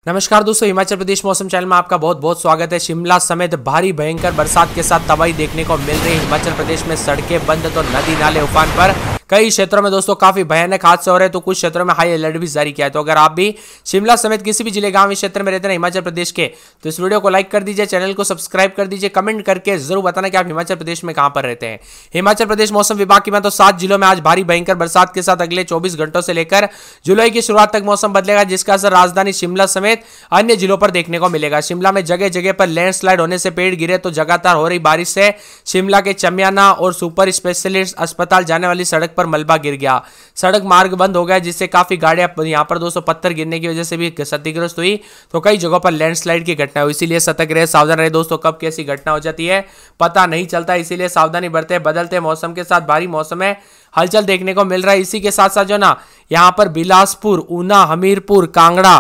नमस्कार दोस्तों, हिमाचल प्रदेश मौसम चैनल में आपका बहुत बहुत स्वागत है। शिमला समेत भारी भयंकर बरसात के साथ तबाही देखने को मिल रही है। हिमाचल प्रदेश में सड़कें बंद तो नदी नाले उफान पर। कई क्षेत्रों में दोस्तों काफी भयानक हादसे हो रहे हैं, तो कुछ क्षेत्रों में हाई अलर्ट भी जारी किया है। तो अगर आप भी शिमला समेत किसी भी जिले गांव क्षेत्र में रहते हैं हिमाचल प्रदेश के, तो इस वीडियो को लाइक कर दीजिए, चैनल को सब्सक्राइब कर दीजिए, कमेंट करके जरूर बताना कि आप हिमाचल प्रदेश में कहां पर रहते हैं। हिमाचल प्रदेश मौसम विभाग की मैं तो 7 जिलों में आज भारी भयंकर बरसात के साथ अगले 24 घंटों से लेकर जुलाई की शुरुआत तक मौसम बदलेगा, जिसका असर राजधानी शिमला समेत अन्य जिलों पर देखने को मिलेगा। शिमला में जगह जगह पर लैंडस्लाइड होने से पेड़ गिरे, तो लगातार हो रही बारिश से शिमला के चमियाना और सुपर स्पेशलिस्ट अस्पताल जाने वाली सड़क पर मलबा गिर गया। सड़क मार्ग बंद हो गया, जिससे काफी गाड़ियां यहां पर दोस्तों पत्थर गिरने की वजह से भी क्षतिग्रस्त हुई। तो कई जगहों पर लैंडस्लाइड की घटना हुई, इसीलिए सतर्क रहे, सावधान रहे दोस्तों। कब कैसी घटना हो जाती है पता नहीं चलता, इसीलिए सावधानी बरते। बदलते मौसम के साथ भारी मौसम में हलचल देखने को मिल रहा है। इसी के साथ साथ जो ना यहाँ पर बिलासपुर, ऊना, हमीरपुर, कांगड़ा,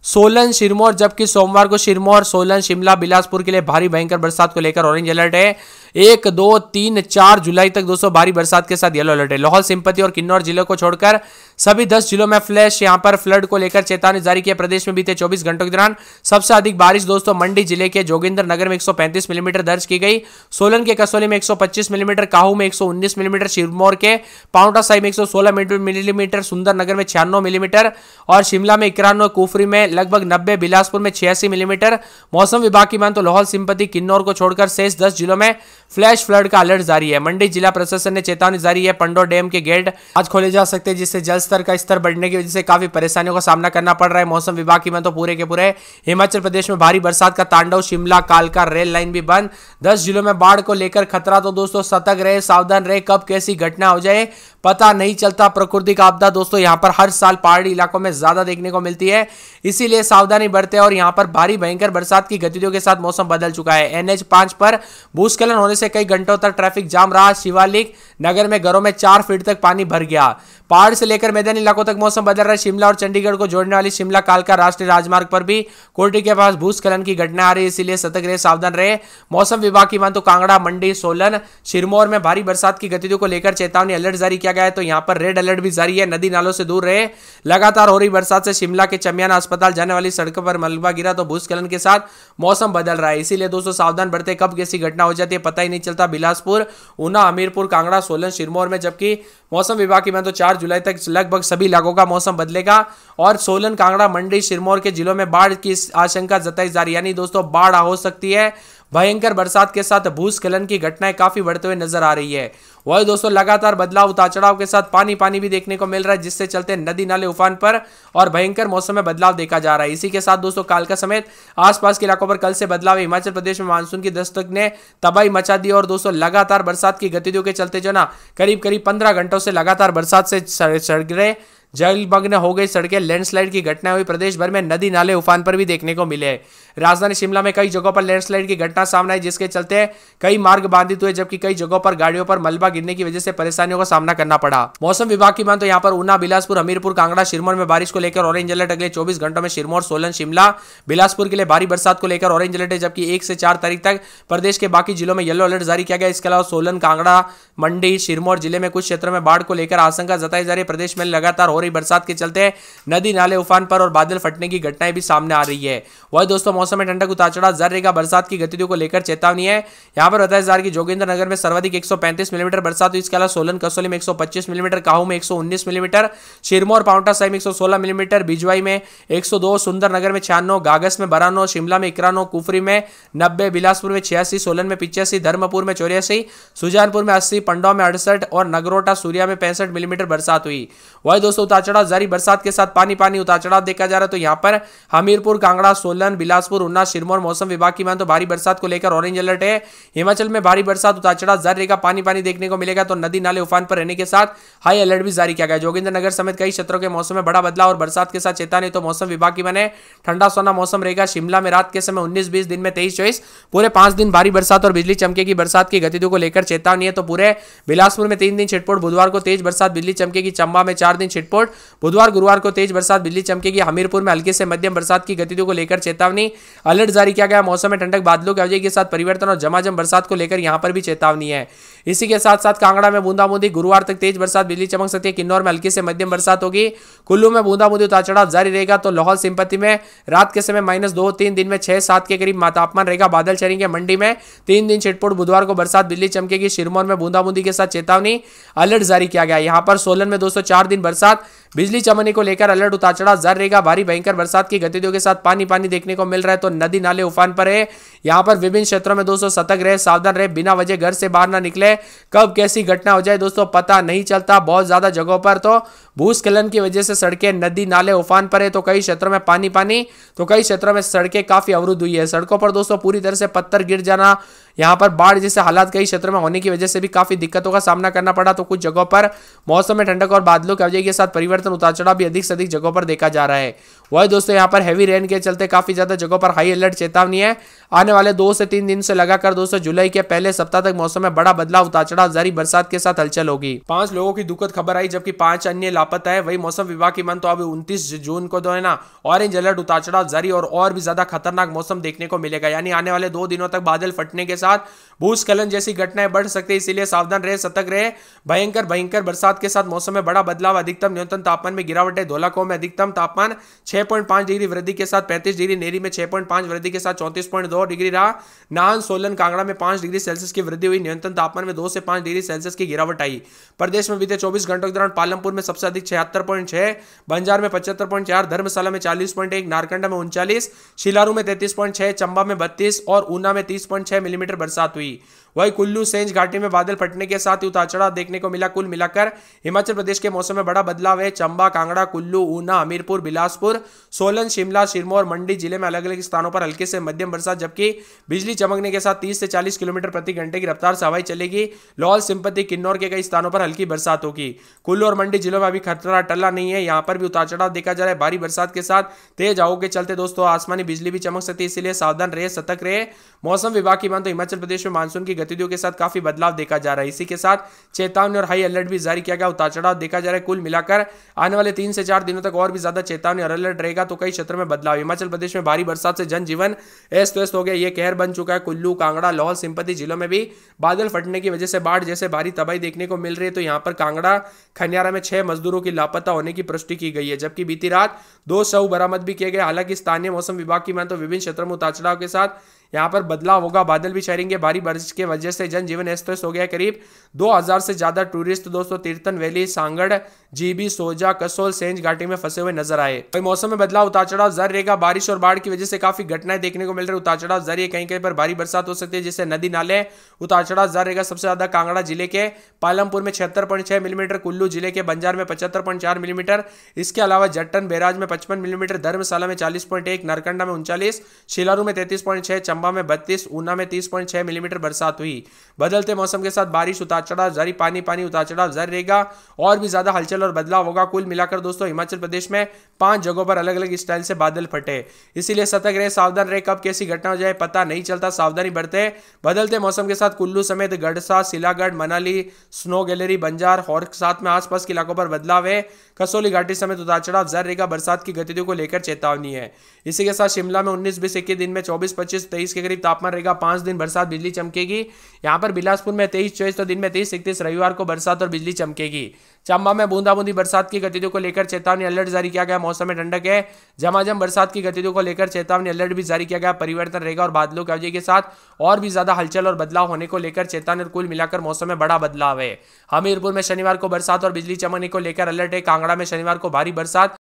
सोलन, सिरमौर, जबकि सोमवार को सिरमौर, सोलन, शिमला, बिलासपुर के लिए भारी भयंकर बरसात को लेकर ऑरेंज अलर्ट है। 1, 2, 3, 4 जुलाई तक दोस्तों भारी बरसात के साथ येलो अलर्ट है। लाहौल स्पीति और किन्नौर जिलों को छोड़कर सभी 10 जिलों में फ्लैश यहां पर फ्लड को लेकर चेतावनी जारी की है। प्रदेश में बीते 24 घंटों के दौरान सबसे अधिक बारिश दोस्तों मंडी जिले के जोगिंदर नगर में 135 मिलीमीटर दर्ज की गई। सोलन के कसौली में 125 मिलीमीटर, काहू में 119 मिलीमीटर, सिरमौर के पाउंटा साहिब में 116 मिलीमीटर, सुंदरनगर में 96 मिलीमीटर और शिमला में 91, कुफरी में लगभग 90, बिलासपुर में 86 मिलीमीटर। मौसम विभाग की मान तो लाहौल स्पीति, किन्नौर को छोड़कर शेष 10 जिलों में फ्लैश फ्लड का अलर्ट जारी है। मंडी जिला प्रशासन ने चेतावनी जारी है। पंडो डैम के गेट आज खोले जा सकते हैं, जिससे जल स्तर का स्तर बढ़ने की वजह से काफी परेशानियों का सामना करना पड़ रहा है। मौसम विभाग की मान तो पूरे के पूरे हिमाचल प्रदेश में भारी बरसात का तांडव। शिमला कालका रेल लाइन भी बंद। 10 जिलों में बाढ़ को लेकर खतरा, तो दोस्तों सतर्क रहे, सावधान रहे। कब कैसी घटना हो जाए पता नहीं चलता। प्राकृतिक आपदा दोस्तों यहां पर हर साल पहाड़ी इलाकों में ज्यादा देखने को मिलती है, इसीलिए सावधानी बरते। और यहां पर भारी भयंकर बरसात की गतिविधियों के साथ मौसम बदल चुका है। NH 5 पर भूस्खलन होने से कई घंटों तक ट्रैफिक जाम रहा। शिवालिक नगर में घरों में 4 फीट तक पानी भर गया। पहाड़ से लेकर मैदानी इलाकों तक मौसम बदल रहा है। शिमला और चंडीगढ़ को जोड़ने वाली शिमला कालका राष्ट्रीय राजमार्ग पर भी कोटी के पास भूस्खलन की घटना आ रही है, इसीलिए सतर्क रहे, सावधान रहे। मौसम विभाग की मान तो कांगड़ा, मंडी, सोलन, सिरमौर में भारी बरसात की गतिविधियों को लेकर चेतावनी अलर्ट जारी किया गया है। तो यहां पर रेड अलर्ट भी जारी है। नदी नालों से दूर रहे। लगातार हो रही बरसात से शिमला के चमियाना अस्पताल जाने वाली सड़कों पर मलबा गिरा, तो भूस्खलन के साथ मौसम बदल रहा है, इसीलिए दोस्तों सावधान बरते। कब कैसी घटना हो जाती है पता ही नहीं चलता। बिलासपुर, ऊना, हमीरपुर, कांगड़ा, सोलन, सिरमौर में, जबकि मौसम विभाग की मान तो 4 जुलाई तक लगभग सभी इलाकों का मौसम बदलेगा और सोलन, कांगड़ा, मंडी, सिरमौर के जिलों में बाढ़ की आशंका जताई जा रही है, यानी दोस्तों बाढ़ हो सकती है। भयंकर बरसात के साथ भूस्खलन की घटनाएं काफी बढ़ते हुए नजर आ रही है। वही दोस्तों लगातार बदलाव, उतार चढ़ाव के साथ पानी भी देखने को मिल रहा है, जिससे चलते नदी नाले उफान पर और भयंकर मौसम में बदलाव देखा जा रहा है। इसी के साथ दोस्तों कालका समेत आसपास के इलाकों पर कल से बदलाव। हिमाचल प्रदेश में मानसून की दस्तक ने तबाही मचा दी और दोस्तों लगातार बरसात की गतिविधियों के चलते जो ना करीब 15 घंटों से लगातार बरसात से सड़कें जलमग्न हो गई, सड़कें लैंडस्लाइड की घटना हुई। प्रदेश भर में नदी नाले उफान पर भी देखने को मिले। राजधानी शिमला में कई जगहों पर लैंडस्लाइड की घटना सामने आई, जिसके चलते कई मार्ग बाधित हुए, जबकि कई जगहों पर गाड़ियों पर मलबा गिरने की वजह से परेशानियों का सामना करना पड़ा। मौसम विभाग की मान तो यहाँ पर ऊना, बिलासपुर, हमीरपुर, कांगड़ा, सिरमौर में बारिश को लेकर ऑरेंज अलर्ट। अगले 24 घंटों में सिरमौर, सोलन, शिमला, बिलासपुर के लिए भारी बरसात को लेकर ऑरेंज अलर्ट है, जबकि 1 से 4 तारीख तक प्रदेश के बाकी जिलों में येलो अलर्ट जारी किया गया। इसके अलावा सोलन, कांगड़ा, मंडी, सिरमौर जिले में कुछ क्षेत्रों में बाढ़ को लेकर आशंका जताई जा रही है। प्रदेश में लगातार हो रही बरसात के चलते नदी नाले उफान पर और बादल फटने की घटनाएं भी सामने आ रही है। वही दोस्तों मौसम में ठंडक, उतार चढ़ाव जारी रहेगा। बरसात की गतिविधियों को लेकर चेतावनी है। यहां पर बताया जा रहा है कि जोगिंदर नगर में सर्वाधिक 135 मिलीमीटर बरसात हुई। इसके अलावा सोलन कसौली में 125 मिलीमीटर, काहू में 119 मिलीमीटर, सिरमौर पाउंटा साहिब में 116 मिलीमीटर, बिजवाई में 102, सुंदरनगर में 96, गागस में 92, शिमला में 91, कुफरी में 90, बिलासपुर में 86, सोलन में 85, धर्मपुर में 84, सुजानपुर में 80, पंडौ में 68 और नगरोटा सूर्या में 65 मिलीमीटर बरसात हुई। वही दोस्तों उतार चढ़ाव जारी। बरसात के साथ पानी उतार चढ़ाव देखा जा रहा है। तो यहां पर हमीरपुर, कांगड़ा, सोलन, बिलासपुर, ऊना, सिरमौर मौसम विभाग की मान तो भारी बरसात को लेकर ऑरेंज अलर्ट है। हिमाचल में भारी बरसात, उतार चढ़ाव जारी रहेगा। पानी देखने को मिलेगा, तो नदी नाले उफान पर रहने के साथ हाई अलर्ट भी जारी किया गया। जोगिंदर नगर समेत कई क्षेत्रों के मौसम में बड़ा बदलाव और बरसात के साथ चेतावनी। तो मौसम विभाग की माने ठंडा सोना मौसम रहेगा। शिमला में रात के समय 19-20, दिन में 23-24, पूरे 5 दिन भारी बरसात और बिजली चमकेगी। बरसात की गतिविधियों को लेकर चेतावनी है। तो पूरे बिलासपुर में 3 दिन छिटपुट, बुधवार को तेज बरसात, बिजली चमकेगी। चंबा में 4 दिन छिटपुट, छिटपुट। बुधवार गुरुवार को तेज बरसात बिजली चमकेगी। हमीरपुर में हल्की से मध्यम बरसात की गतिविधियों को लेकर चेतावनी, अलर्ट जारी किया गया। मौसम में ठंडक, बादलों की आवाजाही के साथ परिवर्तन और झमाझम बरसात को लेकर यहां पर भी चेतावनी है। इसी के साथ साथ कांगड़ा में बूंदाबूंदी, गुरुवार तक तेज बरसात बिजली चमक सकती है। किन्नौर में हल्की से मध्यम बरसात होगी। कुल्लू में बूंदाबूंदी उतार चढ़ाव जारी रहेगा। तो लाहौल स्पीति में रात के समय -2-3, दिन में 6-7 के करीब तापमान रहेगा। बादल चढ़ेंगे। मंडी में 3 दिन छिटपुट, बुधवार को बरसात बिजली चमकेगी। सिरमौर में बूंदाबूंदी के साथ चेतावनी, अलर्ट जारी किया गया। यहां पर सोलन में 204 दिन बरसात बिजली चमकने को लेकर अलर्ट उतार चढ़ाव जारी रहेगा। भारी भयंकर बरसात की गतिविधियों के साथ पानी पानी देखने को मिल रहा है। तो नदी नाले उफान पर है। यहां पर विभिन्न क्षेत्रों में दोस्तों सतर्क रहे, सावधान रहे, बिना वजह घर से बाहर ना निकले। कब कैसी घटना हो जाए दोस्तों पता नहीं चलता। बहुत ज्यादा जगहों पर तो भूस्खलन की वजह से सड़कें, नदी नाले उफान पर है। तो कई क्षेत्रों में पानी पानी, तो कई क्षेत्रों में सड़कें काफी अवरुद्ध हुई है। सड़कों पर दोस्तों पूरी तरह से पत्थर गिर जाना, यहां पर बाढ़ जैसे हालात कई क्षेत्रों में होने की वजह से भी काफी दिक्कतों का सामना करना पड़ा। तो कुछ जगहों पर मौसम में ठंडक और बादलों की आवाजाही के साथ परिवर्तन, उतार चढ़ाव भी अधिक से अधिक जगहों पर देखा जा रहा है। वही दोस्तों यहां पर हैवी रेन के चलते काफी ज्यादा जगहों पर हाई अलर्ट चेतावनी है। आने वाले 2 से 3 दिन से लगाकर दोस्तों जुलाई के पहले सप्ताह तक मौसम में बड़ा बदलाव, उतार चढ़ाव जारी, बरसात के साथ हलचल होगी। 5 लोगों की दुखद खबर आई, जबकि 5 अन्य लापता है। वही मौसम विभाग की मान तो अब 29 जून को है ना ऑरेंज अलर्ट, उतार चढ़ाव जारी और भी ज्यादा खतरनाक मौसम देखने को मिलेगा। यानी आने वाले 2 दिनों तक बादल फटने के साथ भूस्खलन जैसी घटनाएं बढ़ सकती है। इसीलिए सावधान रहे, सतर्क रहे। भयंकर बरसात के साथ मौसम में बड़ा बदलाव। अधिकतम न्यूनतम तापमान में गिरावट है। धौलाकुआं में अधिकतम तापमान 6.5 डिग्री वृद्धि के साथ 35 डिग्री, नेरी में 6.5 वृद्धि के साथ 34.2 डिग्री रहा। नाहन, सोलन, कांगड़ा में 5 डिग्री सेल्सियस की वृद्धि हुई। न्यूनतम तापमान में 2 से 5 डिग्री सेल्सियस की गिरावट आई। प्रदेश में बीते 24 घंटों के दौरान पालमपुर में सबसे अधिक 76.6, बंजार में 75.4, धर्मशाला में 40.1, नारकंडा में 39, शिलारू में 33.6, चंबा में 32 और ऊना में 30.6 मिलीमीटर बरसात हुई। वही कुल्लू, सेंज घाटी में बादल फटने के साथ ही उतार चढ़ाव देखने को मिला। कुल मिलाकर हिमाचल प्रदेश के मौसम में बड़ा बदलाव है। चंबा, कांगड़ा, कुल्लू, ऊना, हमीरपुर, बिलासपुर, सोलन, शिमला, सिरमौर, मंडी जिले में अलग अलग स्थानों पर हल्के से मध्यम बरसात, जबकि बिजली चमकने के साथ 30 से 40 किलोमीटर प्रति घंटे की रफ्तार से हवाएं चलेगी। लाहौल स्पीति, किन्नौर के कई स्थानों पर हल्की बरसात होगी। कुल्लू और मंडी जिलों में अभी खतरा टला नहीं है। यहां पर भी उतार चढ़ाव देखा जा रहा है। भारी बरसात के साथ तेज हवाओं के चलते दोस्तों आसमानी बिजली भी चमक सकती है। इसलिए सावधान रहे, सतर्क रहे। मौसम विभाग की मान तो हिमाचल प्रदेश में मानसून की गतिविधियों के साथ काफी बदलाव देखा जा रहा है। इसी के साथ चेतावनी और हाई अलर्ट भी जारी किया गया। उतार चढ़ाव देखा जा रहा है। कुल मिलाकर आने वाले 3 से 4 दिनों तक और भी ज्यादा चेतावनी और अलर्ट रहेगा। तो कई क्षेत्रों में बदलाव। हिमाचल प्रदेश में भारी बरसात से जनजीवन अस्त व्यस्त हो गया, ये कहर बन चुका है। कुल्लू, कांगड़ा, लाहौल स्पीति जिलों में भी बादल फटने की वजह से बाढ़ जैसे भारी तबाही देखने को मिल रही है। तो यहां पर कांगड़ा, खनियारा में 6 मजदूरों की लापता होने की पुष्टि की गई है, जबकि बीती रात 2 शव बरामद भी किए गए। हालांकि स्थानीय मौसम विभाग की मान तो विभिन्न क्षेत्रों में उतार चढ़ाव के साथ यहां पर बदलाव होगा। बादल भी छाएंगे। भारी बारिश के वजह से जनजीवन अस्त व्यस्त हो गया। करीब 2000 से ज्यादा टूरिस्ट दोस्तों तीर्थन वैली, सांगड़, जीबी, सोजा, कसोल, सेंज घाटी में फंसे हुए नजर आए। तो मौसम में बदलाव, उतार चढ़ाव जारी रहेगा। बारिश और बाढ़ की वजह से काफी घटनाएं देखने को मिल रही है। उतार चढ़ाव जारी है। कहीं कहीं पर भारी बरसात हो सकती है, जिससे नदी नाले उतार चढ़ाव जारी रहेगा। सबसे ज्यादा कांगड़ा जिले के पालमपुर में 76.6 मिलीमीटर, कुल्लू जिले के बंजार में 75.4 मिलीमीटर, इसके अलावा जट्टन बैराज में 55 मिलीमीटर, धर्मशाला में 40.1, नारकंडा में 39, शिलारू में 33.6, चंबा में 32, ऊना में 30.6 मिलीमीटर बरसात हुई। बदलते मौसम के साथ बारिश, उतार चढ़ाव जारी, पानी पानी उतार चढ़ाव जारी रहेगा। और भी ज्यादा हलचल और बदलाव होगा। कुल मिलाकर दोस्तों हिमाचल प्रदेश में 5 जगहों पर अलग अलग स्टाइल से बादल फटे। इसीलिए सतर्क रहे, सावधान रहे। कब कैसी घटना हो जाए पता नहीं चलता, सावधानी बरते। बदलते मौसम के साथ कुल्लू समेत गड़सा, सिलागढ़, मनाली, स्नो गैलरी, बंजार और साथ में आसपास के इलाकों पर बदलाव है। कसौली घाटी समेत उतार चढ़ाव जारी रहेगा। बरसात की गतिविधियों को लेकर चेतावनी है। इसी के साथ शिमला में 19-20 21 दिन में 24-25-23 के करीब तापमान रहेगा। 5 दिन बरसात बिजली चमकेगी। यहां पर बिलासपुर में 23-24, तो दिन में 30-31 रविवार को बरसात और बिजली चमकेगी। चंबा में बूंदाबूंदी बरसात की गतिविधियों को लेकर चेतावनी अलर्ट जारी किया गया। मौसम में ठंडक है। झमाझम बरसात की गतिविधियों को लेकर चेतावनी अलर्ट भी जारी किया गया। परिवर्तन रहेगा और बादलों की आवाजाही के साथ और भी ज्यादा हलचल और बदलाव होने को लेकर चेतावनी। और कुल मिलाकर मौसम में बड़ा बदलाव है। हमीरपुर में शनिवार को बरसात और बिजली चमकने को लेकर अलर्ट है। कांगड़ा में शनिवार को भारी बरसात